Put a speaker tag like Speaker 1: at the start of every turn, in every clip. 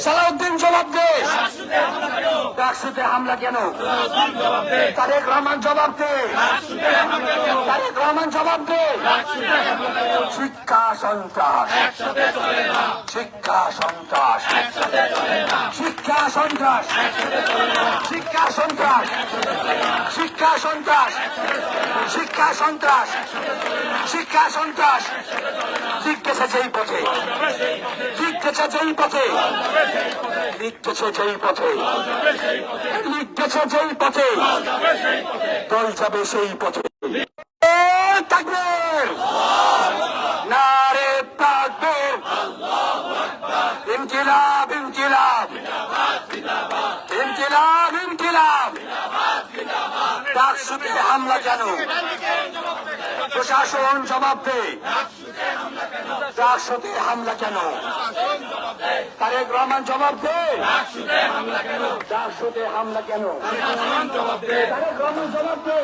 Speaker 1: সালাউদ্দিন জবাব দে। ডাকসুতে হামলা কেন? তারেক রহমান জবাব দে। তারেক রহমান জবাব দে। শিক্ষা সন্ত্রাস, শিক্ষা সন্ত্রাস, শিক্ষা সন্ত্রাস, শিক্ষা সন্ত্রাস, শিক্ষা সন্ত্রাস, শিক্ষা সন্ত্রাস, শিক্ষা সন্ত্রাস। লিখতেছে যেই পথে, লিখতেছে যেই পথে, লিখতেছে যেই পথে, লিখতেছে যেই পথে, দল যাবে সেই পথে। তাকবীর, নারে তাকবীর, ইনকিলাব ইনকিলাব, ইনকিলাব ইনকিলাব। ডাকসুতে হামলা কেন? প্রশাসন জবাব দে। ডাকসুতে হামলা কেন? তারেক রহমান জবাব দে। ডাকসুতে হামলা কেন? তারেক রহমান জবাব দে।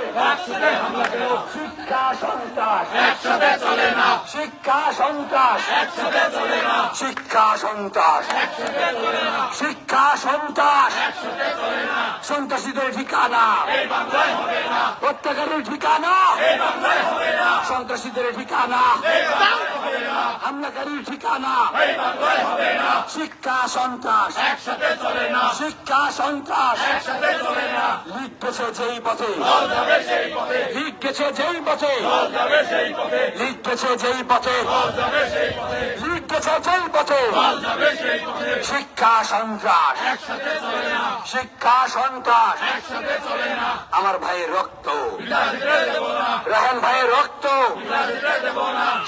Speaker 1: শিক্ষা সন্ত্রাস একসাথে চলে না, শিক্ষা সন্ত্রাস একসাথে চলে না, শিক্ষা সন্ত্রাস একসাথে চলে না, শিক্ষা সন্ত্রাস একসাথে চলে না। সন্ত্রাসীদের ঠিকানা এই বাংলায় হবে না, হত্যাকারীর ঠিকানা এই বাংলায় হবে না, সন্ত্রাসীদের ঠিকানা এই বাংলায় হবে না, হামলাকারীর ঠিকানা এই বাংলায় হবে না। শিক্ষা সন্ত্রাস একসাথে চলে না, শিক্ষা সন্ত্রাস একসাথে চলে না। লিখতেছে যেই পথে, লিখতেছে যেই পথে, লিখতেছে যেই পথে, লিখতেছে যেই পথে। শিক্ষা সন্ত্রাস একসাথে চলে না, শিক্ষা সন্ত্রাস একসাথে চলে না। আমার ভাইয়ের রক্ত রাহান ভাইয়ের রক্ত,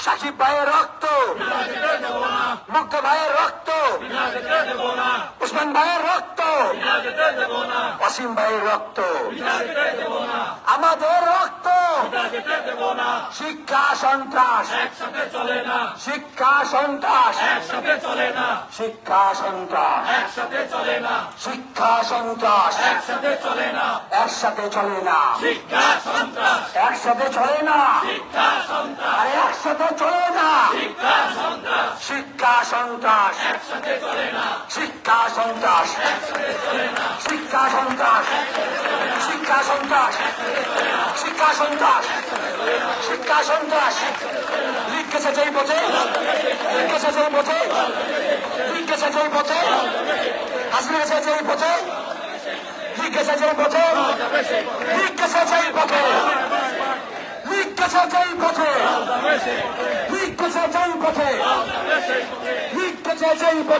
Speaker 1: সাকিব ভাইয়ের রক্ত, মুক্ত ভাইয়ের রক্ত, উসমান ভাইয়ের রক্ত, অসীম ভাইয়ের রক্ত, আমাদের রক্ত। শিক্ষা সন্ত্রাস একসাথে চলে না, শিক্ষা সন্ত্রাস একসাথে চলে না, শিক্ষা সন্ত্রাস একসাথে চলে না, শিক্ষা সন্ত্রাস একসাথে চলে না, একসাথে চলে না, শিক্ষা সন্ত্রাস একসাথে চলে না, শিক্ষা সন্ত্রাস একসাথে চলে না, শিক্ষা সন্ত্রাস, শিক্ষা সন্ত্রাস একসাথে চলে না, শিক্ষা সন্ত্রাস একসাথে চলে না, শিক্ষা সন্ত্রাস, শিক্ষা সন্ত্রাস, শিক্ষা সন্ত্রাস, শিক্ষা সন্ত্রাস। লিখতেছে যেই পথে, লিখতেছে যেই পথে, লিখতেছে যেই পথে, হাসিনেছে যেই পথে, লিখতেছে যেই পথে, লিখতেছে যেই পথে, লিখতেছে যেই পথে, লিখতেছে যেই পথে, লিখতেছে যেই পথে।